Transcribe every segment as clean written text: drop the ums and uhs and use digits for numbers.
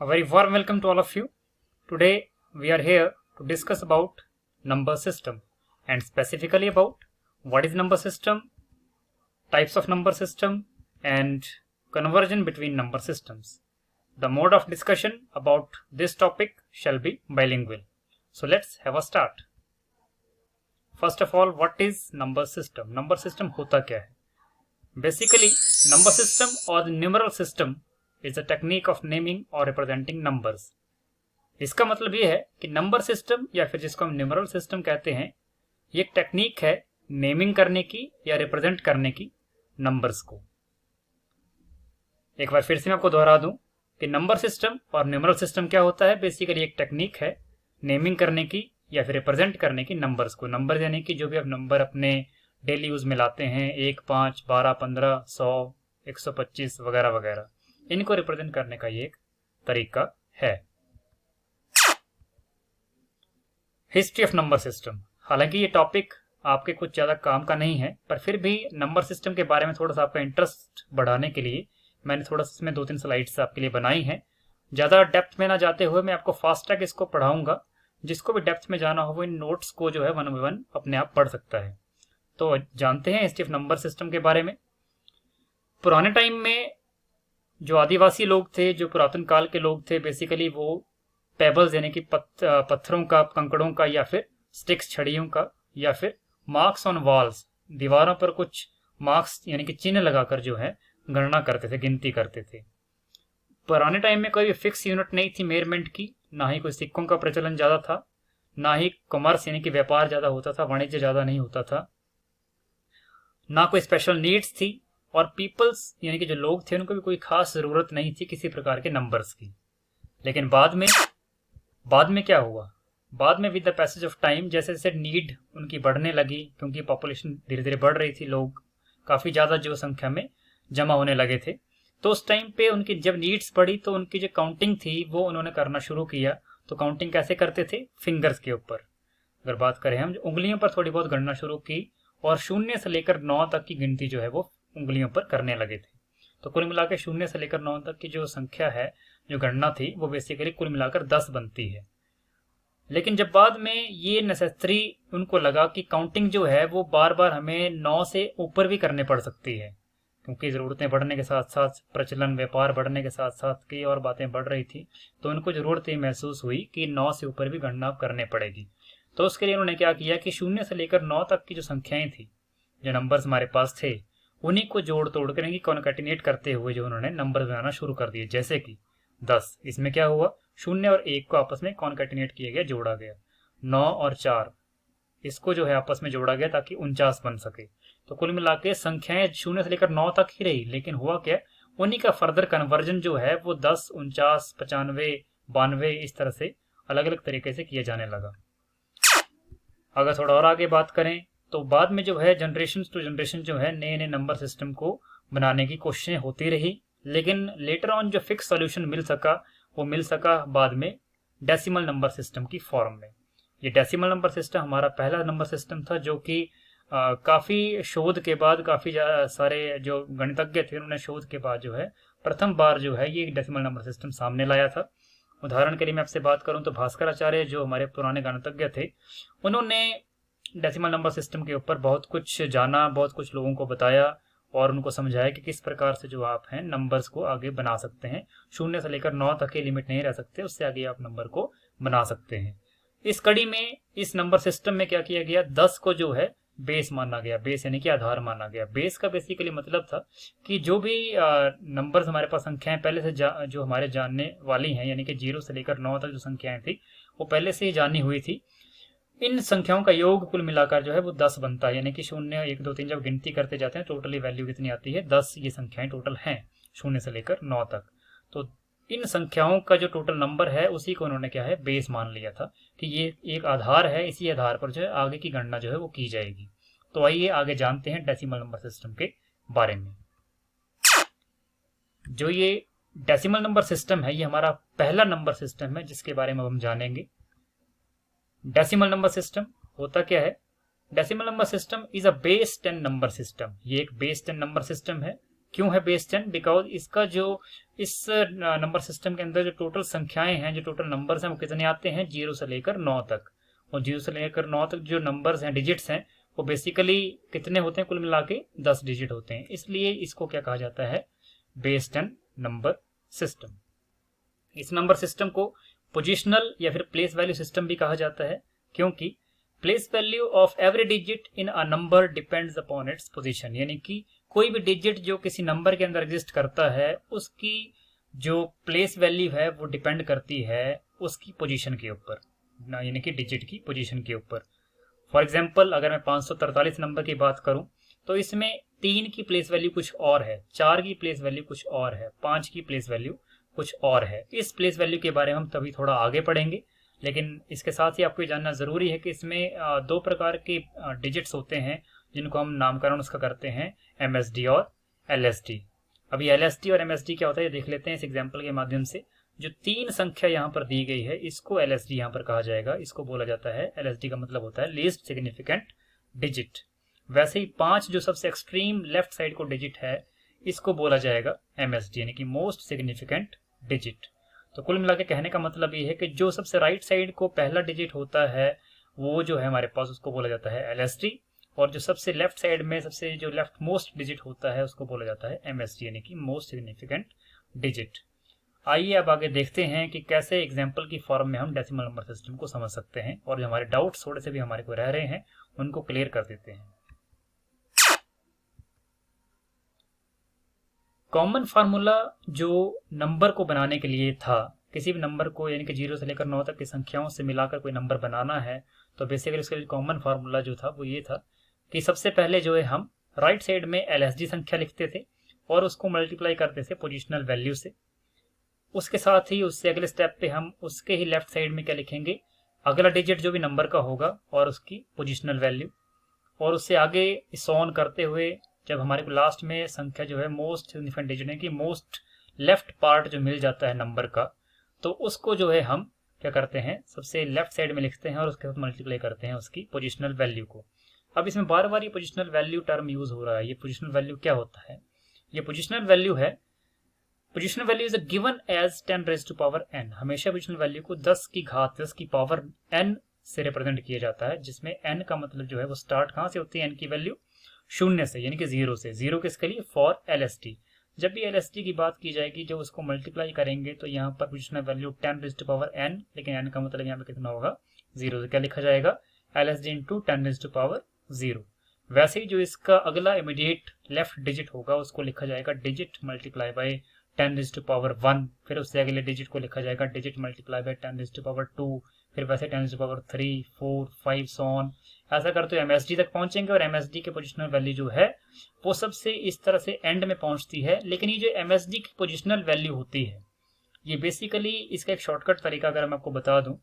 A very warm welcome to all of you. Today we are here to discuss about number system and specifically about what is number system, types of number system and conversion between number systems. The mode of discussion about this topic shall be bilingual. So let's have a start. First of all, what is number system? Number system होता क्या है? Basically, number system or the numeral system is a technique of naming or representing numbers. इसका मतलब ये है कि number system या फिर जिसको हम न्यूमरल सिस्टम कहते हैं, ये एक टेक्निक है नेमिंग करने की या रिप्रेजेंट करने की नंबर्स को। एक बार फिर से मैं आपको दोहरा दूं कि नंबर सिस्टम और न्यूमरल सिस्टम क्या होता है। बेसिकली एक टेक्निक है नेमिंग करने की या फिर रिप्रेजेंट करने की नंबर्स को। नंबर यानी कि जो भी आप नंबर अपने डेली यूज में लाते हैं, 1, 5, 12, 15, 100, 125 वगैरह वगैरह, इनको रिप्रेजेंट करने का ये एक तरीका है। History of number system. हालांकि ये टॉपिक आपके कुछ ज्यादा काम का नहीं है, पर फिर भी नंबर सिस्टम के बारे में थोड़ा सा आपका इंटरेस्ट बढ़ाने के लिए मैंने थोड़ा सा इसमें 2-3 स्लाइड्स आपके लिए बनाई हैं। ज्यादा डेप्थ में ना जाते हुए मैं आपको फास्ट ट्रैक इसको पढ़ाऊंगा। जिसको भी डेप्थ में जाना हो वो इन नोट्स को जो है 1 by 1 अपने आप पढ़ सकता है। तो जानते हैं हिस्ट्री ऑफ नंबर सिस्टम के बारे में। पुराने टाइम में जो आदिवासी लोग थे, जो पुरातन काल के लोग थे, बेसिकली वो पेबल्स यानी कि पत्थरों का, कंकड़ों का, या फिर स्टिक्स, छड़ियों का, या फिर मार्क्स ऑन वॉल्स, दीवारों पर कुछ मार्क्स यानी कि चिन्ह लगाकर जो है गणना करते थे, गिनती करते थे। पुराने टाइम में कोई फिक्स यूनिट नहीं थी मेजरमेंट की, ना ही कोई सिक्कों का प्रचलन ज्यादा था, ना ही कॉमर्स यानी कि व्यापार ज्यादा होता था, वाणिज्य ज्यादा नहीं होता था, ना कोई स्पेशल नीड्स थी, और पीपल्स यानी कि जो लोग थे उनको भी कोई खास जरूरत नहीं थी किसी प्रकार के नंबर्स की। लेकिन बाद में क्या हुआ? बाद में with the passage of time जैसे जैसे नीड उनकी बढ़ने लगी, क्योंकि पॉपुलेशन धीरे धीरे बढ़ रही थी, लोग काफी ज्यादा जो संख्या में जमा होने लगे थे, तो उस टाइम पे उनकी जब नीड्स बढ़ी तो उनकी जो काउंटिंग थी वो उन्होंने करना शुरू किया। तो काउंटिंग कैसे करते थे? फिंगर्स के ऊपर। अगर बात करें हम, जो उंगलियों पर थोड़ी बहुत गणना शुरू की और 0 से लेकर 9 तक की गिनती जो है वो उंगलियों पर करने लगे थे। तो कुल मिलाकर 0 से लेकर 9 तक की जो संख्या है, जो गणना थी, वो बेसिकली कुल मिलाकर 10 बनती है। लेकिन जब बाद में ये नेसेसरी उनको लगा कि काउंटिंग जो है वो बार बार हमें 9 से ऊपर भी करने पड़ सकती है, क्योंकि ज़रूरतें बढ़ने के साथ साथ, प्रचलन, व्यापार बढ़ने के साथ साथ कई और बातें बढ़ रही थी, तो उनको ज़रूरत ये महसूस हुई कि 9 से ऊपर भी गणना करने पड़ेगी। तो उसके लिए उन्होंने क्या किया कि 0 से लेकर 9 तक की जो संख्याएं थी, जो नंबर्स हमारे पास थे, उन्हीं को जोड़ तोड़ कर कॉन्कैटिनेट करते हुए जो उन्होंने नंबर बनाना शुरू कर दिए। जैसे कि 10, इसमें क्या हुआ? 0 और 1 को आपस में कॉन्कैटिनेट किया गया, जोड़ा गया। 9 और 4, इसको जो है आपस में जोड़ा गया ताकि 49 बन सके। तो कुल मिला के संख्याएं 0 से लेकर 9 तक ही रही, लेकिन हुआ क्या? उन्हीं का फर्दर कन्वर्जन जो है वो 10, 49, 95, 92 इस तरह से अलग अलग तरीके से किया जाने लगा। अगर थोड़ा और आगे बात करें तो बाद में जो है जनरेशन टू जनरेशन जो है नए नए नंबर सिस्टम को बनाने की कोशिशें होती रही, लेकिन लेटर ऑन जो फिक्स सॉल्यूशन मिल सका वो मिल सका बाद में डेसिमल नंबर सिस्टम की फॉर्म में। ये डेसिमल नंबर सिस्टम हमारा पहला नंबर सिस्टम था, जो कि काफी शोध के बाद, काफी सारे जो गणितज्ञ थे उन्होंने शोध के बाद जो है प्रथम बार जो है ये डेसिमल नंबर सिस्टम सामने लाया था। उदाहरण के लिए मैं आपसे बात करूं तो भास्कराचार्य जो हमारे पुराने गणितज्ञ थे, उन्होंने डेसिमल नंबर सिस्टम के ऊपर बहुत कुछ जाना, बहुत कुछ लोगों को बताया और उनको समझाया कि किस प्रकार से जो आप हैं नंबर्स को आगे बना सकते हैं। 0 से लेकर 9 तक के लिमिट नहीं रह सकते, उससे आगे आप नंबर को बना सकते हैं। इस कड़ी में, इस नंबर सिस्टम में क्या किया गया? 10 को जो है बेस माना गया। बेस यानी कि आधार माना गया। बेस का बेसिकली मतलब था कि जो भी नंबर्स हमारे पास संख्याएं पहले से जो हमारे जानने वाली हैं, यानी कि 0 से लेकर 9 तक जो संख्याएं थी वो पहले से ही जानी हुई थी, इन संख्याओं का योग कुल मिलाकर जो है वो 10 बनता है। यानी कि 0, 1, 2, 3 जब गिनती करते जाते हैं टोटली वैल्यू कितनी आती है? 10 ये संख्याएं टोटल हैं 0 से लेकर 9 तक। तो इन संख्याओं का जो टोटल नंबर है उसी को उन्होंने क्या है? बेस मान लिया था कि ये एक आधार है, इसी आधार पर जो है आगे की गणना जो है वो की जाएगी। तो आइए आगे जानते हैं डेसिमल नंबर सिस्टम के बारे में। जो ये डेसिमल नंबर सिस्टम है ये हमारा पहला नंबर सिस्टम है जिसके बारे में हम जानेंगे। डेसिमल नंबर सिस्टम होता क्या है? Decimal number system is a base 10 number system. ये एक बेस 10 नंबर सिस्टम है क्यों है बेस 10? बिकॉज इसका जो इस नंबर सिस्टम के अंदर जो टोटल संख्याएं हैं, जो टोटल नंबर्स हैं, वो कितने आते हैं? 0 से लेकर 9 तक। और 0 से लेकर 9 तक जो नंबर्स हैं, डिजिट्स हैं, वो बेसिकली कितने होते हैं? कुल मिला के 10 डिजिट होते हैं। इसलिए इसको क्या कहा जाता है? Base 10 number system. इस नंबर सिस्टम को पोजिशनल या फिर प्लेस वैल्यू सिस्टम भी कहा जाता है, क्योंकि place value of every digit in a number depends upon its position. यानी कि कोई भी डिजिट जो किसी नंबर के अंदर एग्जिस्ट करता है, उसकी जो प्लेस वैल्यू है वो डिपेंड करती है उसकी पोजीशन के ऊपर, यानी कि डिजिट की पोजीशन के ऊपर। फॉर एग्जाम्पल, अगर मैं 543 नंबर की बात करूं तो इसमें 3 की प्लेस वैल्यू कुछ और है, 4 की प्लेस वैल्यू कुछ और है, 5 की प्लेस वैल्यू कुछ और है। इस प्लेस वैल्यू के बारे में हम तभी थोड़ा आगे पढ़ेंगे, लेकिन इसके साथ ही आपको ये जानना जरूरी है कि इसमें 2 प्रकार के डिजिट्स होते हैं जिनको हम नामकरण उसका करते हैं, MSD और LSD। अभी LSD और MSD क्या होता है ये देख लेते हैं इस एग्जाम्पल के माध्यम से। जो 3 संख्या यहाँ पर दी गई है, इसको LSD यहाँ पर कहा जाएगा, इसको बोला जाता है, LSD का मतलब होता है लीस्ट सिग्निफिकेंट डिजिट। वैसे ही 5 जो सबसे एक्सट्रीम लेफ्ट साइड को डिजिट है, इसको बोला जाएगा MSD, यानी कि मोस्ट सिग्निफिकेंट डिजिट। तो कुल मिला के कहने का मतलब ये है कि जो सबसे राइट साइड को पहला डिजिट होता है, वो जो है हमारे पास, उसको बोला जाता है LSD, और जो सबसे लेफ्ट साइड में सबसे जो लेफ्ट मोस्ट डिजिट होता है, उसको बोला जाता है MSD, यानी कि मोस्ट सिग्निफिकेंट डिजिट। आइए अब आगे देखते हैं कि कैसे एग्जाम्पल की फॉर्म में हम डेसिमल नंबर सिस्टम को समझ सकते हैं, और जो हमारे डाउट्स थोड़े से भी हमारे को रह रहे हैं उनको क्लियर कर देते हैं। कॉमन फार्मूला जो नंबर को बनाने के लिए था, किसी भी नंबर को यानी कि 0 से लेकर 9 तक की संख्याओं से मिलाकर कोई नंबर बनाना है, तो बेसिकली उसका कॉमन फार्मूला जो था वो ये था कि सबसे पहले जो है हम राइट साइड में LSD संख्या लिखते थे और उसको मल्टीप्लाई करते थे पोजिशनल वैल्यू से। उसके साथ ही उससे अगले स्टेप पे हम उसके ही लेफ्ट साइड में क्या लिखेंगे? अगला डिजिट जो भी नंबर का होगा और उसकी पोजिशनल वैल्यू, और उससे आगे इस ऑन करते हुए जब हमारे को लास्ट में संख्या जो है मोस्ट सिग्निफिकेंट डिजिट है कि मोस्ट लेफ्ट पार्ट जो मिल जाता है नंबर का, तो उसको जो है हम क्या करते हैं? सबसे लेफ्ट साइड में लिखते हैं और उसके साथ मल्टीप्लाई करते हैं उसकी पोजिशनल वैल्यू को। अब इसमें बार बार ये पोजिशनल वैल्यू टर्म यूज हो रहा है। ये पोजिशनल वैल्यू क्या होता है? ये पोजिशनल वैल्यू है, positional value is given as 10 raise to power n। हमेशा पोजिशनल वैल्यू को 10 की घात 10 की पावर n से रिप्रेजेंट किया जाता है, जिसमें n का मतलब जो है वो स्टार्ट कहां से होती है? n की वैल्यू 0 से, यानी कि 0 से। 0 किसके लिए? For LSD। जब भी LSD की बात की जाएगी, जो उसको मल्टीप्लाई करेंगे, तो यहाँ पर positional value 10 raise to power n, लेकिन n का मतलब यहाँ पे कितना होगा? 0। तो क्या लिखा जाएगा? LSD into 10 raise to power 0। वैसे ही जो इसका अगला इमीडिएट लेफ्ट डिजिट होगा, उसको लिखा जाएगा digit multiply by 10 raise to power 1। फिर उससे अगले डिजिट को लिखा जाएगा digit multiply by 10 raise to power 2। फिर वैसे 10 raise to power 3, 4, 5 so on. ऐसा करते हुए MSD तक पहुंचेंगे, और MSD के पोजिशनल वैल्यू जो है वो सबसे इस तरह से एंड में पहुंचती है। लेकिन ये जो MSD की पोजिशनल वैल्यू होती है, ये बेसिकली इसका एक शॉर्टकट तरीका अगर मैं आपको बता दूं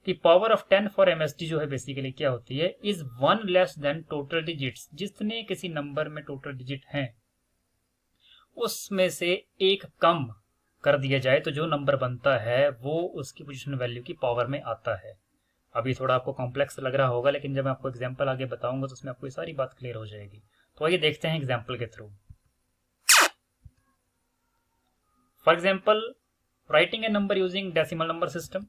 कि पावर ऑफ 10 फॉर MSD जो है बेसिकली क्या होती है? Is 1 less than total digits. जितने किसी नंबर में टोटल डिजिट हैं, उसमें से एक कम कर दिया जाए तो जो नंबर बनता है वो उसकी पोजिशनल वैल्यू की पावर में आता है। अभी थोड़ा आपको कॉम्प्लेक्स लग रहा होगा, लेकिन जब मैं आपको एग्जांपल आगे बताऊंगा तो उसमें आपको ये सारी बात क्लियर हो जाएगी। तो आइए देखते हैं एग्जांपल के through. For example, writing a number using decimal number system.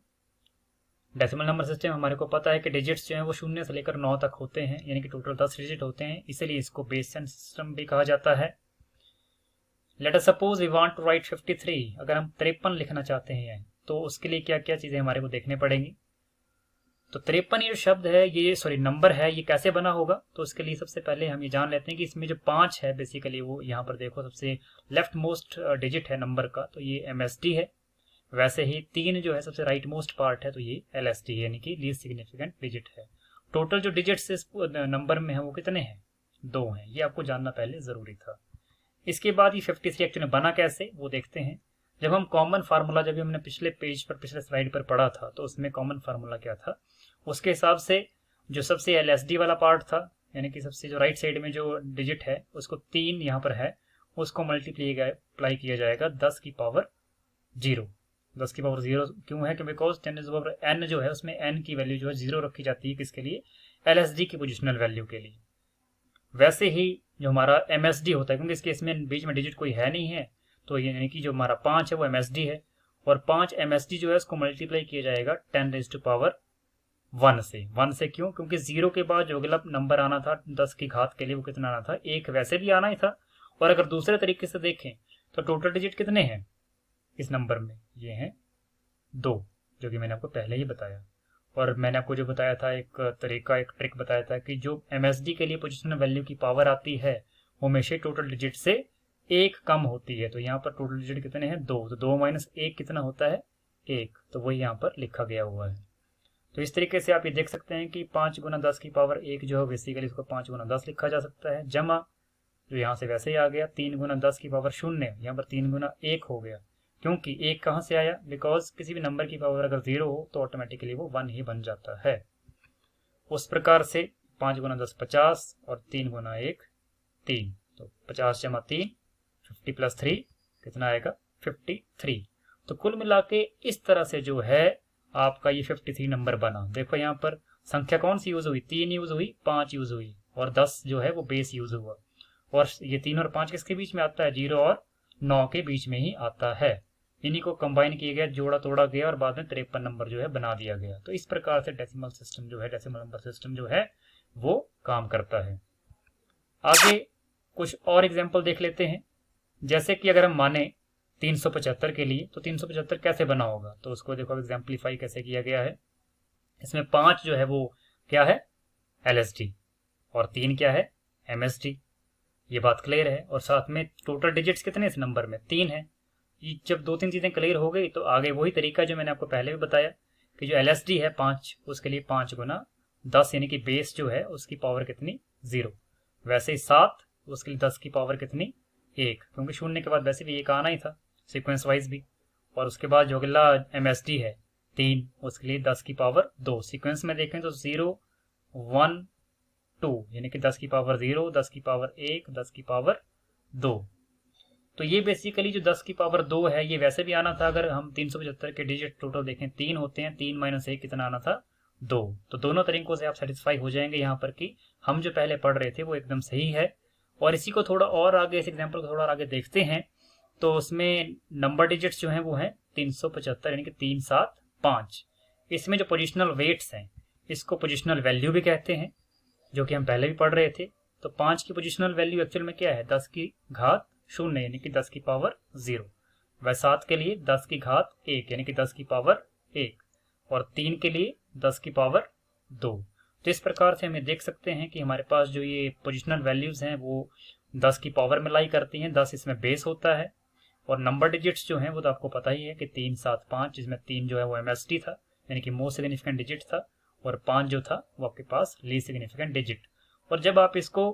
Decimal number system हमारे को पता है कि डिजिट्स जो है वो 0 से लेकर 9 तक होते हैं, यानी कि टोटल 10 डिजिट होते हैं, इसलिए इसको बेस 10 सिस्टम भी कहा जाता है। Let us suppose we want to write 53। अगर हम 53 लिखना चाहते हैं, तो उसके लिए क्या क्या चीजें हमारे को देखने पड़ेंगी? तो 53 ये शब्द है, ये सॉरी नंबर है, ये कैसे बना होगा? तो उसके लिए सबसे पहले हम ये जान लेते हैं कि इसमें जो 5 है बेसिकली, वो यहाँ पर देखो सबसे लेफ्ट मोस्ट डिजिट है नंबर का, तो ये MSD है। वैसे ही 3 जो है सबसे राइट मोस्ट पार्ट है, तो ये LSD है, यानी कि लीस्ट सिग्निफिकेंट डिजिट है। टोटल जो डिजिट्स इस नंबर में है वो कितने हैं? 2 हैं। ये आपको जानना पहले जरूरी था। इसके बाद ये 53 एक्चुअली बना कैसे, वो देखते हैं। जब हम कॉमन फार्मूला, जब हमने पिछले पेज पर, पिछले स्लाइड पर पढ़ा था, तो उसमें कॉमन फार्मूला क्या था? उसके हिसाब से जो सबसे LSD वाला पार्ट था, यानी कि सबसे जो राइट साइड में जो डिजिट है, उसको 3 यहाँ पर है, उसको मल्टीप्लाई किया जाएगा 10 की पावर 0। 10 की पावर 0 क्यों है? कि बिकॉज 10 टू पावर n जो है उसमें n की वैल्यू जो है 0 रखी जाती है। किसके लिए? LSD की पोजिशनल वैल्यू के लिए। वैसे ही जो हमारा MSD होता है, क्योंकि इसके इसमें बीच में डिजिट कोई है नहीं है, तो यानी कि जो हमारा 5 है वो MSD है, और 5 MSD जो है उसको मल्टीप्लाई किया जाएगा 10⁻1 से। 1 से क्यों? क्योंकि 0 के बाद जो अगला नंबर आना था 10 की घात के लिए वो कितना आना था, 1 वैसे भी आना ही था। और अगर दूसरे तरीके से देखें तो टोटल डिजिट कितने हैं इस नंबर में, ये हैं 2, जो कि मैंने आपको पहले ही बताया। और मैंने आपको जो बताया था एक तरीका, एक ट्रिक बताया था कि जो MSD के लिए पोजिशनल वैल्यू की पावर आती है वो हमेशा टोटल डिजिट से 1 कम होती है। तो यहाँ पर टोटल डिजिट कितने हैं, 2, तो 2 - 1 कितना होता है, 1, तो वही यहाँ पर लिखा गया हुआ है। तो इस तरीके से आप ये देख सकते हैं कि 5 × 10 की पावर 1 जो है बेसिकली इसको 5 × 10 लिखा जा सकता है, जमा जो यहाँ से वैसे ही आ गया 3 × 10 की पावर 0, यहाँ पर 3 × 1 हो गया, क्योंकि 1 कहाँ से आया, बिकॉज किसी भी नंबर की पावर अगर 0 हो तो ऑटोमेटिकली वो 1 ही बन जाता है। उस प्रकार से 5 × 10 50 और 3 × 1 3, तो 50 × 3 50 + 3 कितना आएगा, 53। तो कुल मिला के इस तरह से जो है आपका ये 53 नंबर बना। देखो यहाँ पर संख्या कौन सी यूज हुई, 3 यूज हुई, 5 यूज हुई, और 10 जो है वो बेस यूज हुआ। और ये 3 और 5 किसके बीच में आता है, 0 और 9 के बीच में ही आता है। इन्हीं को कंबाइन किया गया, जोड़ा तोड़ा गया और बाद में 53 नंबर जो है बना दिया गया। तो इस प्रकार से डेसिमल सिस्टम जो है, डेसिमल नंबर सिस्टम जो है वो काम करता है। आगे कुछ और एग्जाम्पल देख लेते हैं। जैसे कि अगर हम माने 375 के लिए, तो 375 कैसे बना होगा, तो उसको देखो एग्जाम्पलीफाई कैसे किया गया है। इसमें 5 जो है वो क्या है, LSD, और 3 क्या है, MSD। ये बात क्लियर है। और साथ में टोटल डिजिट्स कितने इस नंबर में, 3 है। जब 2-3 चीजें क्लियर हो गई तो आगे वही तरीका जो मैंने आपको पहले भी बताया कि जो LSD है 5, उसके लिए 5 × 10 यानी कि बेस जो है उसकी पावर कितनी, 0। वैसे ही 7, उसके लिए 10 की पावर कितनी, 1, क्योंकि 0 के बाद वैसे भी 1 आना ही था सीक्वेंस वाइज भी। और उसके बाद जो अगला MSD है 3, उसके लिए 10 की पावर 2। सीक्वेंस में देखें तो 0 1 2 यानी कि 10 की पावर 0, 10 की पावर 1, 10 की पावर 2। तो ये बेसिकली जो 10 की पावर 2 है ये वैसे भी आना था। अगर हम 375 के डिजिट टोटल देखें 3 होते हैं, 3 - 1 कितना आना था, 2। तो दोनों तरीकों से आप सेटिस्फाई हो जाएंगे यहाँ पर कि हम जो पहले पढ़ रहे थे वो एकदम सही है। और इसी को थोड़ा और आगे, इस एग्जाम्पल को थोड़ा और आगे देखते हैं तो उसमें नंबर डिजिट्स जो हैं वो हैं 375 यानी कि 3 7 5। इसमें जो पोजिशनल वेट्स हैं इसको पोजिशनल वैल्यू भी कहते हैं, जो कि हम पहले भी पढ़ रहे थे। तो 5 की पोजिशनल वैल्यू एक्चुअल में क्या है, 10 की घात 0 यानी कि 10 की पावर 0। वह 7 के लिए 10 की घात 1 यानी कि 10 की पावर 1, और 3 के लिए 10 की पावर 2। तो इस प्रकार से हमें देख सकते हैं कि हमारे पास जो ये पोजिशनल वैल्यूज हैं वो 10 की पावर में लाई करती हैं। 10 इसमें बेस होता है। और नंबर डिजिट्स जो हैं वो तो आपको पता ही है कि 3 7 5, जिसमें 3 जो है वो MSD था यानी कि मोस्ट सिग्निफिकेंट डिजिट था, और 5 जो था वो आपके पास लीस्ट सिग्निफिकेंट डिजिट। और जब आप इसको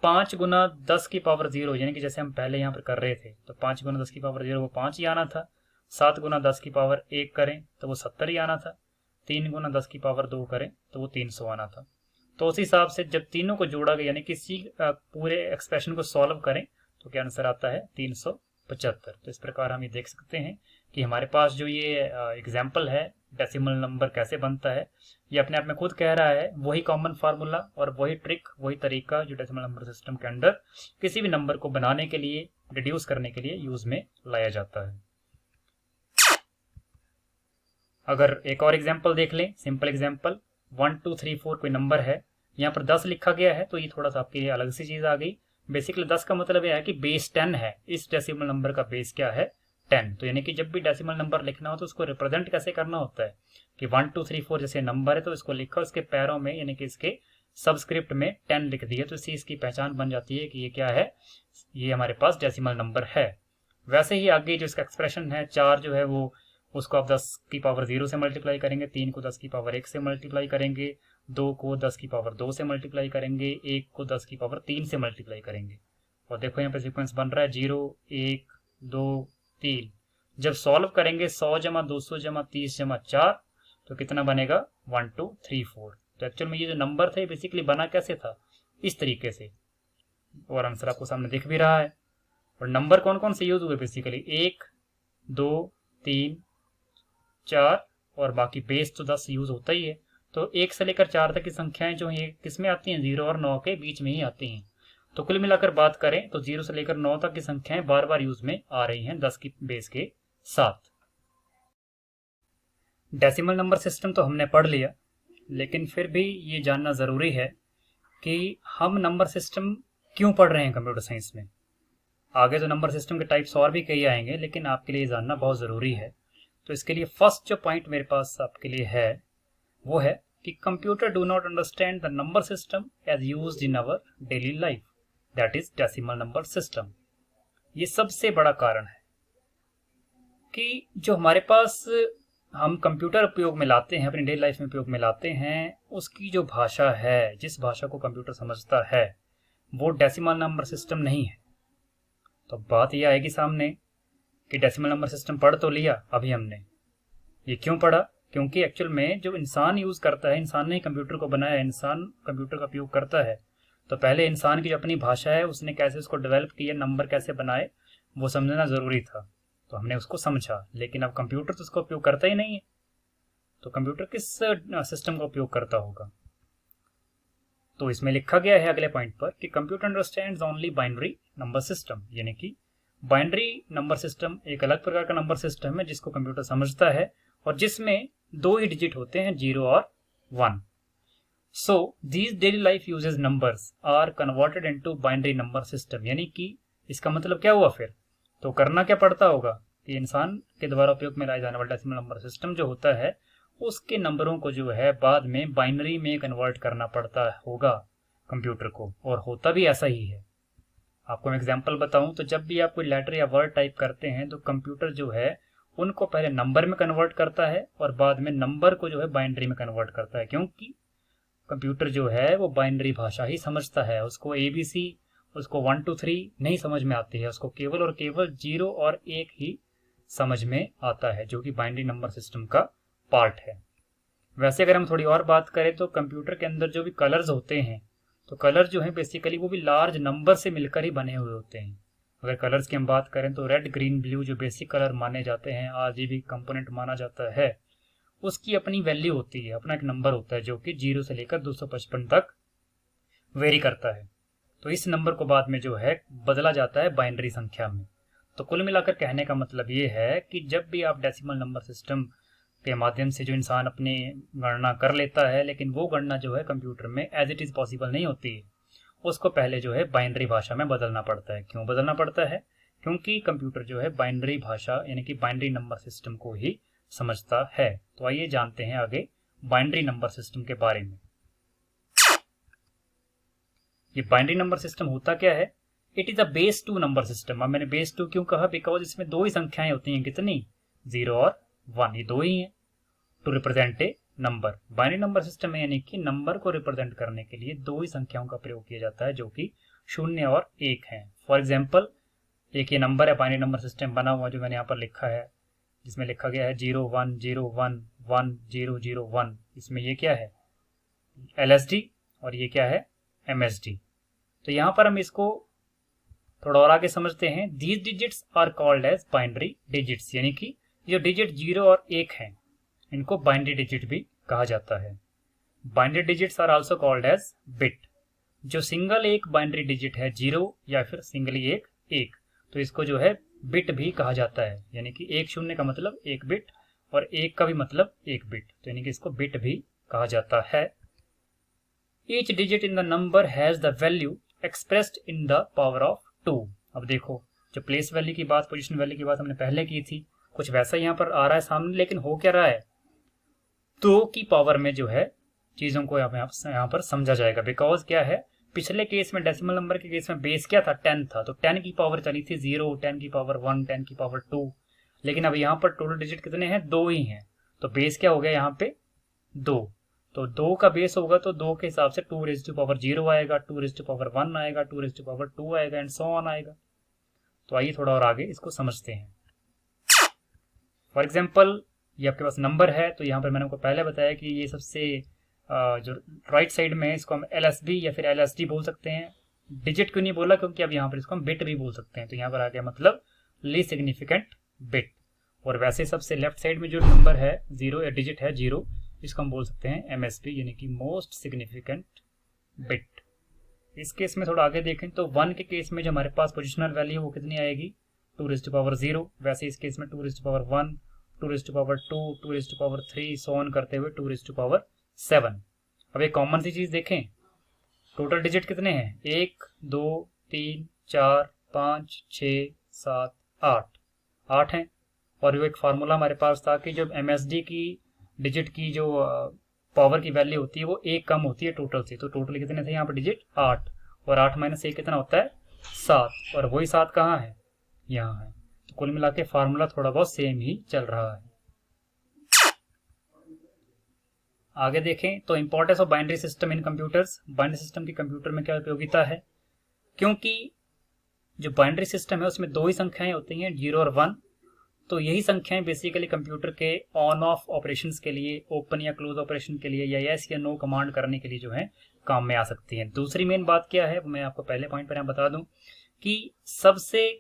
5 × 10 की पावर 0 यानी कि जैसे हम पहले यहाँ पर कर रहे थे, तो 5 × 10 की पावर 0 वो 5 ही आना था। 7 × 10 की पावर 1 करें तो वो 70 ही आना था। 3 × 10 की पावर 2 करें तो वो 300 आना था। तो उस हिसाब से जब तीनों को जोड़ा गया यानी कि पूरे एक्सप्रेशन को सॉल्व करें तो क्या आंसर आता है, 375। तो इस प्रकार हम ये देख सकते हैं कि हमारे पास जो ये एग्जाम्पल है डेसिमल नंबर कैसे बनता है, ये अपने आप में खुद कह रहा है वही कॉमन फार्मूला और वही ट्रिक, वही तरीका जो डेसिमल नंबर सिस्टम के अंदर किसी भी नंबर को बनाने के लिए, रिड्यूस करने के लिए यूज में लाया जाता है। अगर एक और एग्जाम्पल देख लें, सिंपल एग्जाम्पल 1 2 3 4 कोई नंबर है, यहाँ पर 10 लिखा गया है, तो ये थोड़ा सा आपकी अलग सी चीज आ गई। बेसिकली 10 का मतलब यह है कि बेस 10 है, इस डेसिमल नंबर का बेस क्या है, 10। तो यानी कि जब भी डेसिमल नंबर लिखना हो तो उसको रिप्रेजेंट कैसे करना होता है कि 1 2 3 4 जैसे नंबर है तो इसको लिखा, उसके पैरों में यानी कि इसके सबस्क्रिप्ट में 10 लिख दिया, तो इससे इसकी पहचान बन जाती है कि ये क्या है, ये हमारे पास डेसिमल नंबर है। वैसे ही आगे जो इसका एक्सप्रेशन है 4 जो है वो, उसको आप 10 की पावर 0 से मल्टीप्लाई करेंगे, 3 को 10 की पावर 1 से मल्टीप्लाई करेंगे, 2 को 10 की पावर 2 से मल्टीप्लाई करेंगे, 1 को 10 की पावर 3 से मल्टीप्लाई करेंगे। और देखो यहाँ पे सीक्वेंस बन रहा है 0 1 2 3। जब सॉल्व करेंगे 100 + 200 + 30 + 4 तो कितना बनेगा, 1 2 3 4। तो एक्चुअल में ये जो नंबर थे बेसिकली बना कैसे था, इस तरीके से, और आंसर आपको सामने दिख भी रहा है। और नंबर कौन कौन से यूज हुए बेसिकली, 1 2 3 4, और बाकी बेस तो 10 यूज होता ही है। तो 1 से लेकर 4 तक की संख्याएं जो ये किस में आती हैं, 0 और 9 के बीच में ही आती हैं। तो कुल मिलाकर बात करें तो 0 से लेकर 9 तक की संख्याएं बार बार यूज में आ रही हैं 10 की बेस के साथ। डेसिमल नंबर सिस्टम तो हमने पढ़ लिया, लेकिन फिर भी ये जानना ज़रूरी है कि हम नंबर सिस्टम क्यों पढ़ रहे हैं कंप्यूटर साइंस में। आगे तो नंबर सिस्टम के टाइप्स और भी कई आएंगे, लेकिन आपके लिए जानना बहुत ज़रूरी है। तो इसके लिए फर्स्ट जो पॉइंट मेरे पास आपके लिए है वो है कि computer do not understand the number system as used in our daily life, that is decimal number system. ये सबसे बड़ा कारण है कि जो हमारे पास हम कंप्यूटर उपयोग में लाते हैं, अपनी डेली लाइफ में उपयोग में लाते हैं, उसकी जो भाषा है, जिस भाषा को कंप्यूटर समझता है, वो डेसिमल नंबर सिस्टम नहीं है। तो बात ये आएगी सामने कि डेसिमल नंबर सिस्टम पढ़ तो लिया अभी हमने, ये क्यों पढ़ा? क्योंकि एक्चुअल में जो इंसान यूज करता है, इंसान ने कंप्यूटर को बनाया, इंसान कंप्यूटर का उपयोग करता है, तो पहले इंसान की जो अपनी भाषा है, उसने कैसे उसको डेवलप किया, नंबर कैसे बनाए, वो समझना जरूरी था। तो हमने उसको समझा, लेकिन अब कंप्यूटर तो उसका उपयोग करता ही नहीं है। तो कंप्यूटर किस सिस्टम का उपयोग करता होगा? तो इसमें लिखा गया है अगले पॉइंट पर कि computer understands only binary number system, यानी कि बाइनरी नंबर सिस्टम एक अलग प्रकार का नंबर सिस्टम है जिसको कंप्यूटर समझता है और जिसमें 2 ही डिजिट होते हैं, 0 और 1। So these daily life uses numbers are converted into binary number system, यानी कि इसका मतलब क्या हुआ फिर? तो करना क्या पड़ता होगा कि इंसान के द्वारा उपयोग में लाया जाने वाला डेसिमल नंबर सिस्टम जो होता है, उसके नंबरों को जो है बाद में बाइनरी में कन्वर्ट करना पड़ता होगा कंप्यूटर को, और होता भी ऐसा ही है। आपको मैं एग्जांपल बताऊं तो जब भी आप कोई लेटर या वर्ड टाइप करते हैं तो कंप्यूटर जो है उनको पहले नंबर में कन्वर्ट करता है और बाद में नंबर को जो है बाइनरी में कन्वर्ट करता है, क्योंकि कंप्यूटर जो है वो बाइनरी भाषा ही समझता है। उसको ABC, उसको 1 2 3 नहीं समझ में आती है, उसको केवल और केवल 0 और 1 ही समझ में आता है, जो कि बाइनरी नंबर सिस्टम का पार्ट है। वैसे अगर हम थोड़ी और बात करें तो कंप्यूटर के अंदर जो भी कलर्स होते हैं, तो कलर जो है बेसिकली वो भी लार्ज नंबर से मिलकर ही बने हुए होते हैं। अगर कलर्स की हम बात करें तो रेड, ग्रीन, ब्लू जो बेसिक कलर माने जाते हैं, RGB कंपोनेंट माना जाता है, उसकी अपनी वैल्यू होती है, अपना एक नंबर होता है जो कि 0 से लेकर 255 तक वेरी करता है। तो इस नंबर को बाद में जो है बदला जाता है बाइनरी संख्या में। तो कुल मिलाकर कहने का मतलब ये है कि जब भी आप डेसिमल नंबर सिस्टम के माध्यम से जो इंसान अपनी गणना कर लेता है, लेकिन वो गणना जो है कंप्यूटर में एज इट इज पॉसिबल नहीं होती है, उसको पहले जो है बाइनरी भाषा में बदलना पड़ता है। क्यों बदलना पड़ता है? क्योंकि कंप्यूटर जो है बाइनरी भाषा यानी कि बाइनरी नंबर सिस्टम को ही समझता है। तो आइए जानते हैं आगे बाइनरी नंबर सिस्टम के बारे में। ये बाइनरी नंबर सिस्टम होता क्या है? It is a base 2 number system. अब मैंने बेस 2 क्यों कहा? बिकॉज इसमें 2 ही संख्याएं होती हैं। कितनी? 0 और 1, ये 2 ही हैं to represent a number. Binary number system में यानी कि नंबर को रिप्रेजेंट करने के लिए 2 ही संख्याओं का प्रयोग किया जाता है, जो कि 0 और 1 है। फॉर एग्जाम्पल, एक ये नंबर है, बाइनरी नंबर सिस्टम बना हुआ जो मैंने यहाँ पर लिखा है, जिसमें लिखा गया है 0 1 0 1 1 0 0 1। इसमें ये क्या है? LSD, और ये क्या है? MSD। तो यहाँ पर हम इसको थोड़ा और आगे समझते हैं। These digits are called as binary digits, यानी कि जो डिजिट 0 और 1 हैं, इनको बाइनरी डिजिट भी कहा जाता है। Binary digits are also called as bit. जो सिंगल एक बाइनरी डिजिट है 0 या फिर सिंगली एक 1, तो इसको जो है बिट भी कहा जाता है, यानी कि 1 0 का मतलब 1 बिट और 1 का भी मतलब 1 बिट, तो यानी कि इसको बिट भी कहा जाता है। Each digit in the number has the value expressed in the power of 2। अब देखो, जो प्लेस वैल्यू की बात, पोजीशन वैल्यू की बात हमने पहले की थी, कुछ वैसा यहाँ पर आ रहा है सामने, लेकिन हो क्या रहा है? 2 की पावर में जो है चीजों को यहाँ पर समझा जाएगा। बिकॉज क्या है, पिछले केस में डेसिमल नंबर के केस में बेस क्या था? 10 था, तो 10 की पावर चली थी 0, 10 की पावर 1, 10 की पावर 2। लेकिन अब यहाँ पर टोटल डिजिट कितने हैं? 2 ही हैं, तो बेस क्या हो गया यहाँ पे? 2। तो 2 का बेस होगा तो 2 के हिसाब से 2 रेज़ टू पावर 0 आएगा, 2 रेज़ टू पावर 1 आएगा, 2 रेज़ टू पावर 2 आएगा, एंड सो ऑन आएगा। तो आइए थोड़ा और आगे इसको समझते हैं। फॉर एग्जाम्पल, ये आपके पास नंबर है, तो यहाँ पर मैंने आपको पहले बताया कि ये सबसे जो राइट साइड में है इसको हम LSB या फिर LSD बोल सकते हैं। डिजिट क्यों नहीं बोला? क्योंकि अब यहाँ पर इसको हम बिट भी बोल सकते हैं। तो यहाँ पर आ गया मतलब लीस्ट सिग्निफिकेंट बिट। और वैसे सबसे लेफ्ट साइड में जो नंबर है 0 या डिजिट है 0, इसको हम बोल सकते हैं MSB, यानी कि मोस्ट सिग्निफिकेंट बिट। इस केस में थोड़ा आगे देखें तो 1 के केस में जो हमारे पास पोजिशनल वैल्यू वो कितनी आएगी, 2⁻0। वैसे इस केस में 2⁻1, 2⁻2, 2⁻3 सो ऑन करते हुए 2⁻7। अब एक कॉमन सी चीज देखें, टोटल डिजिट कितने हैं, 1 2 3 4 5 6 7 8, 8 हैं। और वो एक फार्मूला हमारे पास था कि जब MSD की डिजिट की जो पावर की वैल्यू होती है वो 1 कम होती है टोटल से, तो टोटल कितने थे यहाँ पर डिजिट, 8, और 8 - 1 कितना होता है, 7, और वही 7 कहाँ है, यहाँ है। तो कुल मिला के फार्मूला थोड़ा बहुत सेम ही चल रहा है। आगे देखें तो importance of binary system in computers. Binary system की कंप्यूटर में क्या उपयोगिता है, क्योंकि जो बाइनरी सिस्टम है उसमें 2 ही संख्याएं होती हैं, 0 और 1। तो यही संख्याएं बेसिकली कंप्यूटर के ऑन ऑफ ऑपरेशंस के लिए, ओपन या क्लोज ऑपरेशन के लिए, या यस या नो कमांड करने के लिए जो है काम में आ सकती हैं। दूसरी मेन बात क्या है, मैं आपको पहले पॉइंट पर यहाँ बता दूं कि सबसे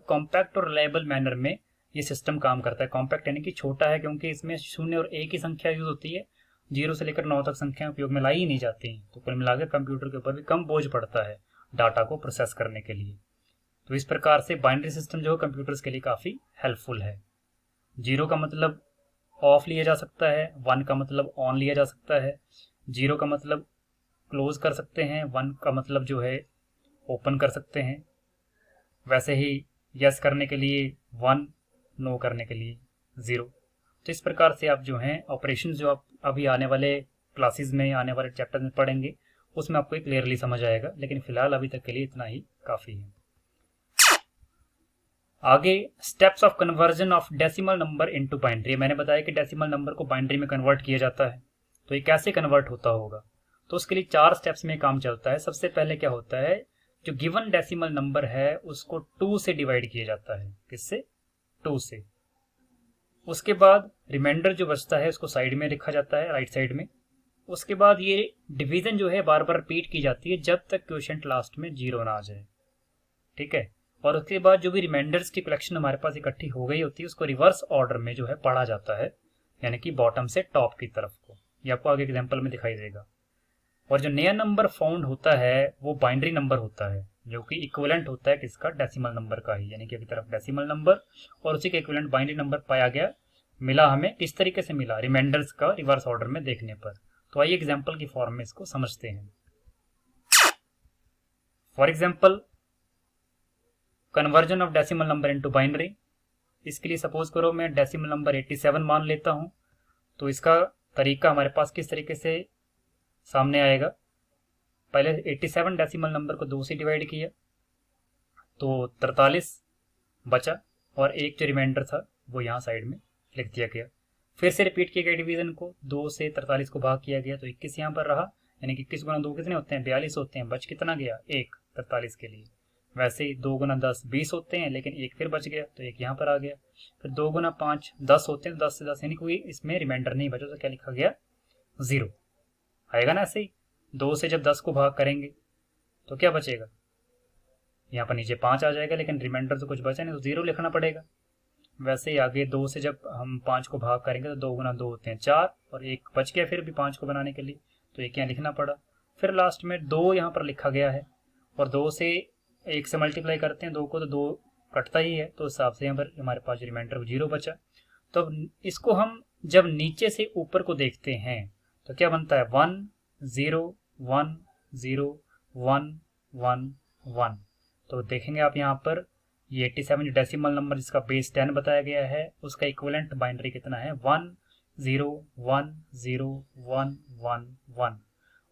कॉम्पैक्ट और रिलायबल मैनर में ये सिस्टम काम करता है। कॉम्पैक्ट यानी कि छोटा है, क्योंकि इसमें 0 और 1 की संख्या यूज होती है, 0 से लेकर 9 तक संख्या उपयोग में लाई ही नहीं जाती। तो कुल मिलाकर कंप्यूटर के ऊपर भी कम बोझ पड़ता है डाटा को प्रोसेस करने के लिए। तो इस प्रकार से बाइनरी सिस्टम जो है कंप्यूटर्स के लिए काफ़ी हेल्पफुल है। 0 का मतलब ऑफ लिया जा सकता है, 1 का मतलब ऑन लिया जा सकता है, 0 का मतलब क्लोज कर सकते हैं, 1 का मतलब जो है ओपन कर सकते हैं। वैसे ही यस करने के लिए 1, नो करने के लिए 0। तो इस प्रकार से आप जो हैं ऑपरेशन जो आप अभी आने वाले क्लासेस में, आने वाले चैप्टर में पढ़ेंगे, उसमें आपको क्लियरली समझ आएगा। लेकिन फिलहाल अभी तक के लिए इतना ही काफ़ी है। आगे steps of conversion of decimal number into binary. मैंने बताया कि डेसिमल नंबर को बाइनरी में कन्वर्ट किया जाता है, तो ये कैसे कन्वर्ट होता होगा, तो उसके लिए 4 स्टेप्स में काम चलता है। सबसे पहले क्या होता है, जो गिवन डेसिमल नंबर है उसको 2 से डिवाइड किया जाता है। किससे, 2 से। उसके बाद रिमाइंडर जो बचता है उसको साइड में लिखा जाता है, राइट साइड में। उसके बाद ये डिवीजन जो है बार बार रिपीट की जाती है जब तक क्वोशिएंट लास्ट में 0 ना आ जाए, ठीक है। और उसके बाद जो भी रिमाइंडर्स की कलेक्शन हमारे पास इकट्ठी हो गई होती है उसको रिवर्स ऑर्डर में जो है पढ़ा जाता है, यानी कि बॉटम से टॉप की तरफ को। ये आपको आगे एग्जांपल में दिखाई देगा। और जो नया नंबर फाउंड होता है वो बाइनरी नंबर होता है, जो कि इक्विवेलेंट होता है किसका, डेसिमल नंबर का ही, यानी कि एक तरफ डेसिमल नंबर और उसी के इक्विवेलेंट बाइनरी नंबर पाया गया, मिला हमें। किस तरीके से मिला, रिमाइंडर्स का रिवर्स ऑर्डर में देखने पर। तो आइए एग्जाम्पल की फॉर्म में इसको समझते हैं। For example, conversion of decimal number into binary. इसके लिए सपोज करो मैं डेसिमल नंबर 87 मान लेता हूं, तो इसका तरीका हमारे पास किस तरीके से सामने आएगा। पहले 87 डेसिमल नंबर को 2 से डिवाइड किया तो 43 बचा, और एक जो रिमाइंडर था वो यहाँ साइड में लिख दिया गया। फिर से रिपीट किया गया डिवीजन को, 2 से 43 को भाग किया गया तो 21 यहाँ पर रहा, यानी कि 21 × 2 कितने होते हैं, 42 होते हैं। बच कितना गया, 1 43 के लिए। वैसे ही 2 × 10 20 होते हैं, लेकिन 1 फिर बच गया तो 1 यहाँ पर आ गया। फिर 2 × 5 10 होते हैं, तो 10 से 10 यानी कोई इसमें रिमाइंडर नहीं बचा, तो क्या लिखा गया, 0 आएगा ना। ऐसे ही 2 से जब 10 को भाग करेंगे तो क्या बचेगा, यहाँ पर नीचे 5 आ जाएगा, लेकिन रिमाइंडर तो कुछ बचा नहीं, तो 0 लिखना पड़ेगा। वैसे ही आगे 2 से जब हम 5 को भाग करेंगे तो 2 × 2 होते हैं 4, और 1 बच गया फिर भी 5 को बनाने के लिए, तो 1 यहाँ लिखना पड़ा। फिर लास्ट में 2 यहाँ पर लिखा गया है, और 2 से 1 से मल्टीप्लाई करते हैं 2 को, तो 2 कटता ही है, तो उस हिसाब से यहाँ पर हमारे पास रिमाइंडर 0 बचा। तो इसको हम जब नीचे से ऊपर को देखते हैं तो क्या बनता है, 1 0 1 0 1 1 1। तो देखेंगे आप यहाँ पर ये 87 जो डेसिमल नंबर जिसका बेस 10 बताया गया है उसका इक्विवेलेंट बाइनरी कितना है, 1 0 1 0 1 1 1।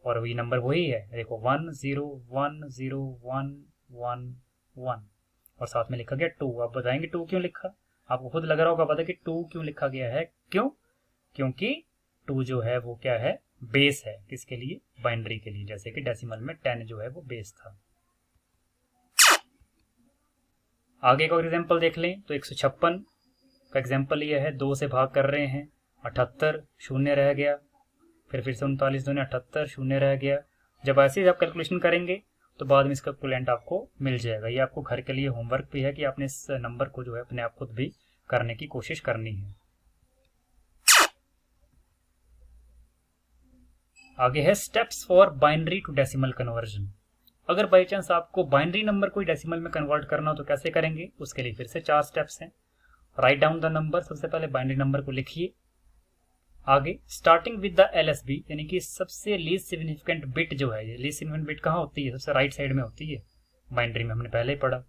और वही नंबर वही है, देखो 1 0 1 0 1 1 1, और साथ में लिखा गया 2। आप बताएंगे 2 क्यों लिखा, आपको खुद लग रहा होगा पता कि 2 क्यों लिखा गया है। क्यों, क्योंकि 2 जो है वो क्या है, बेस है। किसके लिए, बाइनरी के लिए। जैसे कि डेसिमल में 10 जो है वो बेस था। आगे का एग्जाम्पल देख लें तो 156 का एग्जाम्पल ये है, 2 से भाग कर रहे हैं, 78 शून्य रह गया, फिर से 39 दूनी 78 शून्य रह गया। जब ऐसे ही आप कैलकुलेशन करेंगे तो बाद में इसका इक्विवेलेंट आपको मिल जाएगा। ये आपको घर के लिए होमवर्क भी है कि आपने इस नंबर को जो है अपने आप खुद भी करने की कोशिश करनी है। आगे है steps for binary to decimal conversion. अगर बाई चांस आपको बाइनरी नंबर कोई डेसिमल में कन्वर्ट करना हो तो कैसे करेंगे, उसके लिए फिर से 4 स्टेप्स हैं। राइट डाउन द नंबर, सबसे पहले बाइनरी नंबर को लिखिए। आगे स्टार्टिंग विद द एलएसबी, यानी कि सबसे लीस्ट सिग्निफिकेंट बिट जो है, ये लीस्ट सिग्निफिकेंट बिट कहाँ होती है, सबसे राइट साइड में होती है, बाइनरी में हमने पहले ही पढ़ा।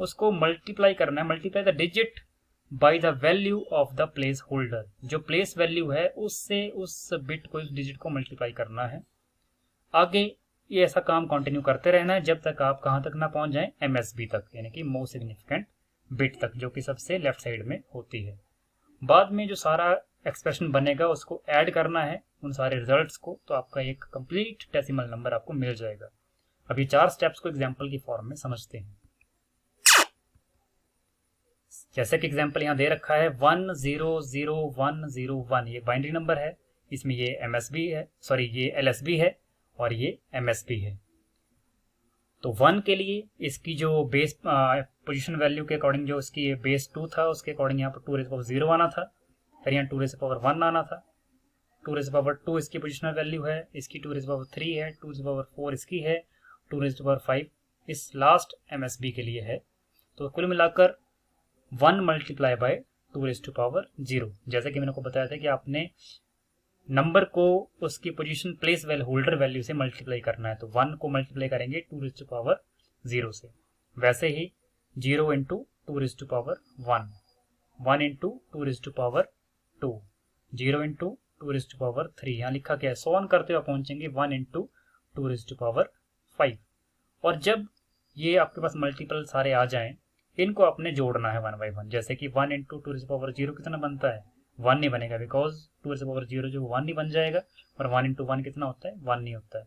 उसको मल्टीप्लाई करना है, multiply the digit by the value of the place holder, जो प्लेस वैल्यू है उससे उस बिट को, इस डिजिट को मल्टीप्लाई करना है। आगे ये ऐसा काम कंटिन्यू करते रहना है जब तक आप कहाँ तक ना पहुंच जाएं, एमएसबी तक, यानी कि मोस्ट सिग्निफिकेंट बिट तक, जो कि सबसे लेफ्ट साइड में होती है। बाद में जो सारा एक्सप्रेशन बनेगा उसको ऐड करना है उन सारे रिजल्ट्स को, तो आपका एक कंप्लीट डेसिमल नंबर आपको मिल जाएगा। अभी 4 स्टेप्स को एग्जांपल की फॉर्म में समझते हैं। जैसे कि एग्जांपल यहाँ दे रखा है 100101, ये बाइनरी नंबर है, इसमें ये एमएसबी है, सॉरी ये एलएसबी है और ये एमएसबी है। तो 1 के लिए इसकी जो बेस पोजीशन वैल्यू के अकॉर्डिंग जो इसकी बेस 2 था, उसके अकॉर्डिंग यहाँ पर 2 रेज़ पावर 0 आना था, फिर यहाँ 2 रेज़ पावर 1 आना था। 2 रेज़ पावर 2 इसकी पोजिशनल वैल्यू है, इसकी 2 रेज़ पावर 3 है, 2 रेज़ पावर 4 इसकी है, 2 रेज़ पावर 5 इस लास्ट एमएसबी के लिए है। तो कुल मिलाकर 1 मल्टीप्लाई बाय 2 रेज़ पावर 0, जैसे कि मैंने को बताया था कि आपने नंबर को उसकी position place value holder value से मल्टीप्लाई करना है, तो 1 को मल्टीप्लाई करेंगे 2 रेज़ पावर 0 से। वैसे ही 0 into 2 rays power 1, 1 into 2 rays power 2, 0 into 2 rays power 3, यहाँ लिखा क्या है, सो ऑन करते हुए पहुंचेंगे 1 इंटू 2 रेज़ पावर 5। और जब ये आपके पास मल्टीपल सारे आ जाएं, इनको आपने जोड़ना है 1 बाई 1। जैसे कि 1 इंटू 2 रेज़ पावर 0 कितना बनता है, 1 नहीं बनेगा, बिकॉज 2 रेज़ पावर 0 जो 1 नहीं बन जाएगा, और 1 इंटू 1 कितना होता है, 1 नहीं होता है।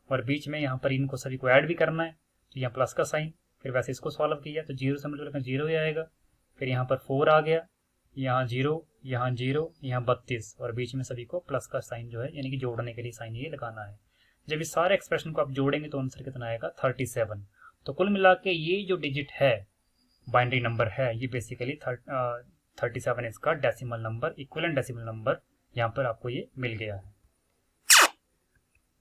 और बीच में यहाँ पर इनको सभी को ऐड भी करना है, तो यहाँ प्लस का साइन, फिर वैसे इसको सॉल्व किया तो 0 से मल्टीप्लाई 0 ही आएगा, फिर यहाँ पर 4 आ गया, यहाँ 0, यहाँ 0, यहाँ 32, और बीच में सभी को प्लस का साइन जो है, यानी कि जोड़ने के लिए साइन ये लगाना है। जब इस सारे एक्सप्रेशन को आप जोड़ेंगे तो आंसर कितना आएगा, 37। तो कुल मिला के ये जो डिजिट है, बाइनरी नंबर है, ये बेसिकली 37 इसका decimal number, equivalent decimal number यहाँ पर आपको ये मिल गया है।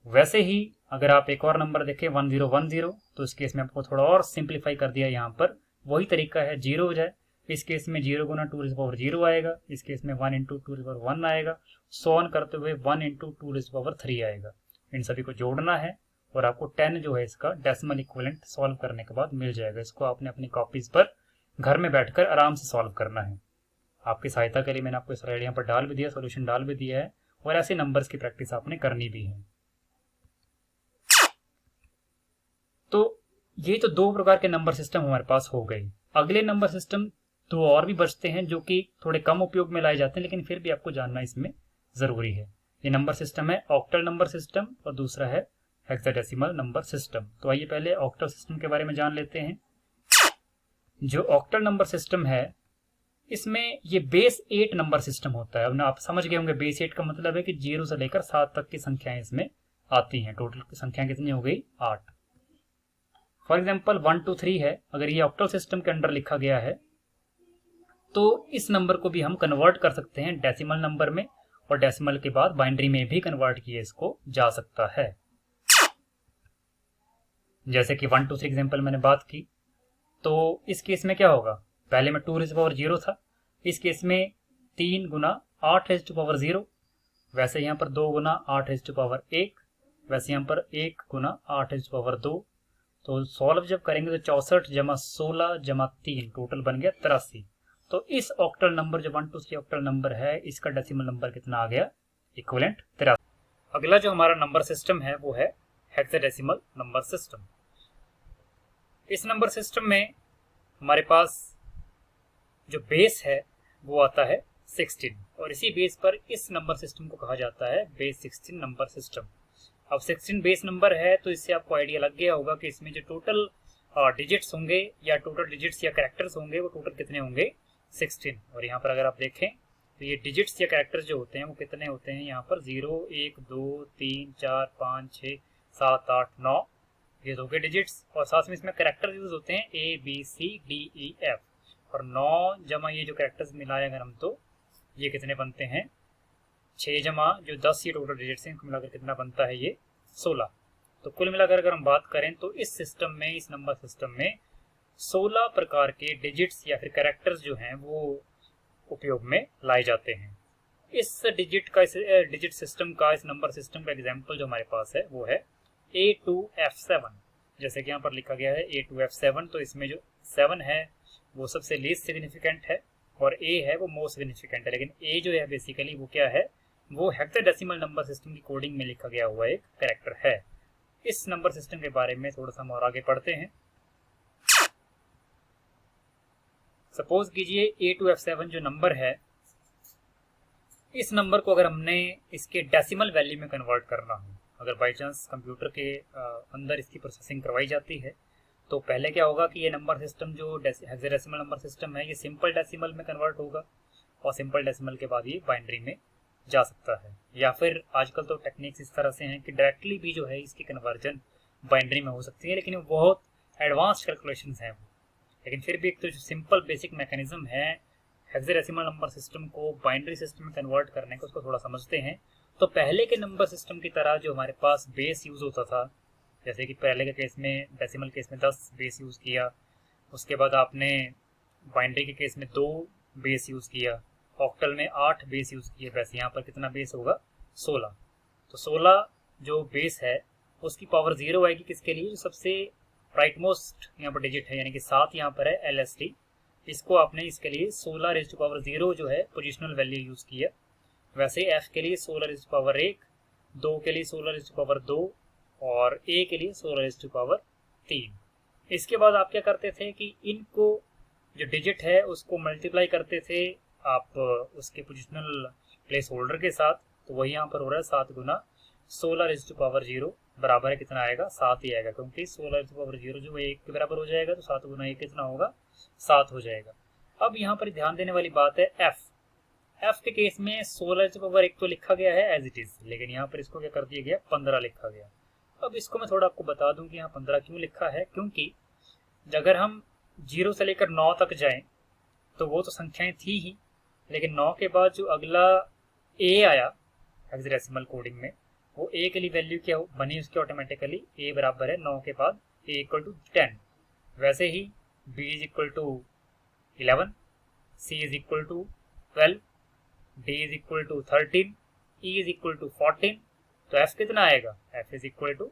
वैसे ही अगर आप एक और नंबर देखें 1010, तो इस केस में आपको थोड़ा और सिंप्लीफाई कर दिया, यहाँ पर वही तरीका है, 0 हो जाए, इस केस में 0 गुना 2 रेज़ पावर 0 आएगा, इस केस में 1 इंटू 2 रेज़ पावर 1 आएगा, सो ऑन करते हुए 1 इंटू 2 रेज़ पावर 3 आएगा। इन सभी को जोड़ना है और आपको 10 जो है इसका डेसिमल इक्विवेलेंट सॉल्व करने के बाद मिल जाएगा। इसको आपने अपनी कॉपीज पर घर में बैठकर आराम से सॉल्व करना है। आपकी सहायता के लिए मैंने आपको स्लाइड यहाँ पर डाल भी दिया, सॉल्यूशन डाल भी दिया है, और ऐसे नंबर्स की प्रैक्टिस आपने करनी भी है। तो ये तो 2 प्रकार के नंबर सिस्टम हमारे पास हो गए। अगले नंबर सिस्टम 2 और भी बचते हैं जो कि थोड़े कम उपयोग में लाए जाते हैं, लेकिन फिर भी आपको जानना इसमें जरूरी है। ये नंबर सिस्टम है ऑक्टल नंबर सिस्टम और दूसरा है हेक्साडेसिमल नंबर सिस्टम। तो आइए पहले ऑक्टल सिस्टम के बारे में जान लेते हैं। जो ऑक्टल नंबर सिस्टम है, इसमें ये बेस 8 नंबर सिस्टम होता है। अब आप समझ गए होंगे बेस 8 का मतलब है कि 0 से लेकर 7 तक की संख्याएं इसमें आती हैं। टोटल संख्या कितनी हो गई, 8। फॉर एग्जाम्पल 1 2 3 है, अगर ये ऑक्टल सिस्टम के अंडर लिखा गया है तो इस नंबर को भी हम कन्वर्ट कर सकते हैं डेसिमल नंबर में, और डेसिमल के बाद बाइनरी में भी कन्वर्ट किए इसको जा सकता है। जैसे कि 1 2 3 एग्जाम्पल मैंने बात की, तो इस केस में क्या होगा, पहले में 2 रेज़ पावर 0 था, इस केस में 3 गुना 8 रेज़ पावर 0, वैसे यहाँ पर 2 गुना 8 रेज़ पावर 1, वैसे यहाँ पर 1 गुना 8 रेज़ पावर 2। तो सॉल्व जब करेंगे तो 64 जमा 16 जमा 3 टोटल बन गया 83। तो इस ऑक्टल नंबर जो 1 2 3 ऑक्टल नंबर है, इसका डेसिमल नंबर कितना आ गया, इक्विवेलेंट 83। अगला जो हमारा नंबर सिस्टम है वो है हेक्साडेसिमल नंबर सिस्टम। इस नंबर सिस्टम में हमारे पास जो बेस है वो आता है 16, और इसी बेस पर इस नंबर सिस्टम को कहा जाता है बेस 16 नंबर सिस्टम। अब 16 बेस नंबर है तो इससे आपको आइडिया लग गया होगा कि इसमें जो टोटल डिजिट्स होंगे या टोटल डिजिट्स या कैरेक्टर्स होंगे वो टोटल कितने होंगे, 16। और यहाँ पर अगर आप देखें तो ये डिजिट्स या कैरेक्टर्स जो होते हैं वो कितने होते हैं, यहाँ पर 0 1 2 3 4 5 6 7 8 9, ये 2 के डिजिट्स, और साथ में इसमें कैरेक्टर्स यूज होते हैं ABCDEF, और 9 जमा ये जो कैरेक्टर्स मिलाए अगर हम तो ये कितने बनते हैं, 6 जमा जो 10 ये टोटल डिजिट्स हैं इनको मिलाकर कितना बनता है, ये 16। तो कुल मिलाकर अगर हम बात करें तो इस सिस्टम में, इस नंबर सिस्टम में 16 प्रकार के डिजिट्स या फिर कैरेक्टर्स जो हैं वो उपयोग में लाए जाते हैं। इस डिजिट सिस्टम का, इस नंबर सिस्टम का एग्जाम्पल जो हमारे पास है वो है A2F7। जैसे कि यहाँ पर लिखा गया है A2F7, तो इसमें जो 7 है वो सबसे लीस्ट सिग्निफिकेंट है और A है वो मोस्ट सिग्निफिकेंट है। लेकिन A जो है बेसिकली वो क्या है, वो हेक्साडेसिमल नंबर सिस्टम की कोडिंग में लिखा गया हुआ एक कैरेक्टर है। इस नंबर सिस्टम के बारे में थोड़ा सा हम और आगे पढ़ते हैं। सपोज कीजिए A2F7 जो नंबर है, इस नंबर को अगर हमने इसके डेसिमल वैल्यू में कन्वर्ट करना हो, अगर बाई चांस कंप्यूटर के अंदर इसकी प्रोसेसिंग करवाई जाती है, तो पहले क्या होगा कि ये नंबर सिस्टम जो हेक्साडेसिमल नंबर सिस्टम है ये सिंपल डेसिमल में कन्वर्ट होगा और सिंपल डेसिमल के बाद ये बाइनरी में जा सकता है। या फिर आजकल तो टेक्निक्स इस तरह से हैं कि डायरेक्टली भी जो है इसकी कन्वर्जन बाइनरी में हो सकती है, लेकिन वो बहुत एडवांस्ड कैलकुलेशंस हैं। लेकिन फिर भी एक तो जो सिंपल बेसिक मैकेनिज्म है हेक्साडेसिमल नंबर सिस्टम को बाइनरी सिस्टम में कन्वर्ट करने को, उसको थोड़ा समझते हैं। तो पहले के नंबर सिस्टम की तरह जो हमारे पास बेस यूज होता था, जैसे कि पहले के केस में, डेसिमल केस में 10 बेस यूज किया, उसके बाद आपने बाइनरी के केस में 2 बेस यूज किया, ऑक्टल में 8 बेस यूज किए, वैसे यहाँ पर कितना बेस होगा, 16। तो 16 जो बेस है उसकी पावर 0 आएगी किसके लिए, जो सबसे राइट मोस्ट यहाँ पर डिजिट है, यानी कि 7 यहाँ पर है LSD, इसको आपने इसके लिए 16 रेज़ टू पावर 0 जो है पोजिशनल वैल्यू यूज किया। वैसे F के लिए 16 रेज़ टू पावर 1, 2 के लिए 16 रेज़ टू पावर 2 और A के लिए 16 रेज़ टू पावर 3। इसके बाद आप क्या करते थे कि इनको जो डिजिट है उसको मल्टीप्लाई करते थे आप उसके पोजिशनल प्लेस होल्डर के साथ। तो वही यहाँ पर हो रहा है 7 गुना 16 रेज़ टू पावर 0 बराबर है कितना आएगा, 7 ही आएगा, क्योंकि 16 रेज़ टू पावर 0 जो 1 के बराबर हो जाएगा, तो 7 गुना 1 कितना होगा, 7 हो जाएगा। अब यहाँ पर ध्यान देने वाली बात है F के केस में 16 रेज़ टू पावर 1 तो लिखा गया है एज इट इज, लेकिन यहाँ पर इसको क्या कर दिया गया, 15 लिखा गया। अब इसको मैं थोड़ा आपको बता दूं कि यहाँ 15 क्यों लिखा है, क्योंकि अगर हम 0 से लेकर 9 तक जाएं तो वो तो संख्याएं थी ही, लेकिन 9 के बाद जो अगला A आया हेक्साडेसिमल कोडिंग में, वो A के लिए वैल्यू क्या बनी उसकी, ऑटोमेटिकली A बराबर है 9 के बाद A इक्वल टू 10। वैसे ही B is equal to 11, C is equal to 12, D is equal to 13, E is equal to 14, तो F कितना आएगा, F इज इक्वल टू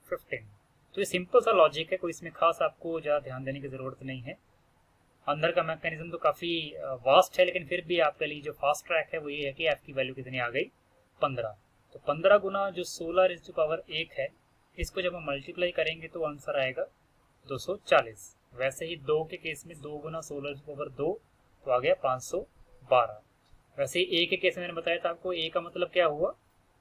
15। तो ये सिंपल सा लॉजिक है, कोई इसमें खास आपको ज़्यादा ध्यान देने की ज़रूरत नहीं है। अंदर का मैकेनिज्म तो काफ़ी वास्ट है, लेकिन फिर भी आपके लिए जो फास्ट ट्रैक है वो ये है कि F की वैल्यू कितनी आ गई, 15। तो 15 गुना जो 16 रेज़ टू पावर 1 है, इसको जब हम मल्टीप्लाई करेंगे तो आंसर आएगा 240। वैसे ही 2 के केस में 2 गुना 16 रेज़ टू पावर 2 तो आ गया 512। वैसे ही A के केस में मैंने बताया था आपको, A का मतलब क्या हुआ,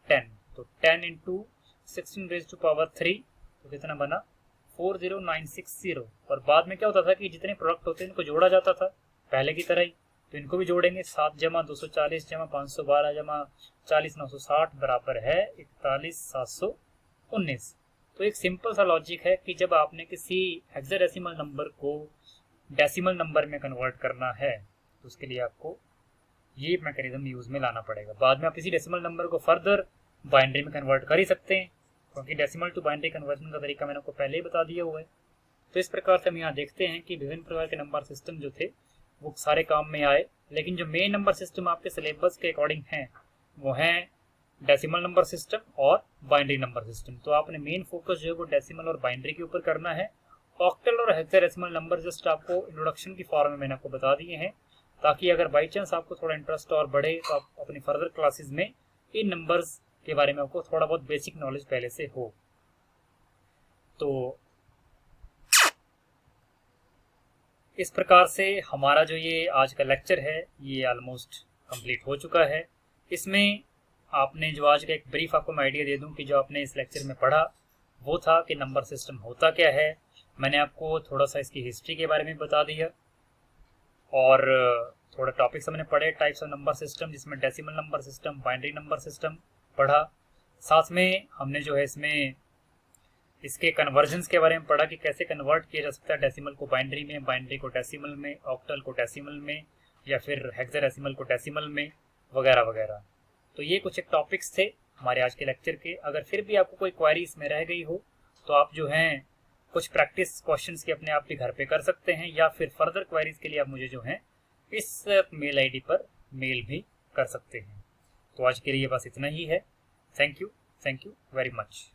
10, तो 10 इंटू 16 रेज़ टू पावर 3 तो कितना बना, 40960। और बाद में क्या होता था कि जितने प्रोडक्ट होते हैं इनको जोड़ा जाता था पहले की तरह ही, तो इनको भी जोड़ेंगे, 7 जमा 240 जमा 512 जमा 40,960 बराबर है 41,719। तो एक सिंपल सा लॉजिक है कि जब आपने किसी हेक्साडेसिमल नंबर को डेसिमल नंबर में कन्वर्ट करना है तो उसके लिए आपको ये मैकेनिज्म यूज में लाना पड़ेगा। बाद में आप इसी डेसिमल नंबर को फर्दर बाइनरी में कन्वर्ट कर ही सकते हैं, क्योंकि डेसिमल टू बाइनरी कन्वर्जन का तरीका मैंने आपको पहले ही बता दिया हुआ है। तो इस प्रकार से हम यहाँ देखते हैं कि विभिन्न प्रकार के नंबर सिस्टम जो थे वो सारे काम में आए, लेकिन जो मेन नंबर सिस्टम आपके सिलेबस के अकॉर्डिंग हैं वो हैं डेसिमल नंबर सिस्टम और बाइनरी नंबर सिस्टम। तो आपने मेन फोकस जो है वो डेसिमल और बाइनरी के ऊपर करना है। ऑक्टल और हेक्साडेसिमल नंबर जस्ट आपको इंट्रोडक्शन की फॉर्म में मैंने आपको बता दिए हैं, ताकि अगर बाई चांस आपको थोड़ा इंटरेस्ट और बढ़े तो आप अपनी फर्दर क्लासेस में इन नंबर्स के बारे में आपको थोड़ा बहुत बेसिक नॉलेज पहले से हो। तो इस प्रकार से हमारा जो ये आज का लेक्चर है ये ऑलमोस्ट कंप्लीट हो चुका है। इसमें आपने जो आज का एक ब्रीफ आपको मैं आइडिया दे दूं कि जो आपने इस लेक्चर में पढ़ा वो था कि नंबर सिस्टम होता क्या है। मैंने आपको थोड़ा सा इसकी हिस्ट्री के बारे में बता दिया और थोड़ा टॉपिक्स हमने पढ़े, टाइप्स ऑफ नंबर सिस्टम, जिसमें decimal number system, binary number system पढ़ा। साथ में हमने जो है इसमें इसके कन्वर्जन्स के बारे में पढ़ा कि कैसे कन्वर्ट किया जा सकता है डेसिमल को बाइनरी में, बाइनरी को डेसिमल में, ऑक्टल को डेसिमल में या फिर हेक्साडेसिमल को डेसिमल में वगैरह वगैरह। तो ये कुछ एक टॉपिक्स थे। हमारे आज के लेक्चर के। अगर फिर भी आपको कोई क्वेरी इसमें रह गई हो तो आप जो हैं कुछ प्रैक्टिस क्वेश्चंस के अपने आप भी घर पे कर सकते हैं, या फिर फर्दर क्वेरीज के लिए आप मुझे जो है इस मेल आईडी पर मेल भी कर सकते हैं। तो आज के लिए बस इतना ही है। Thank you very much.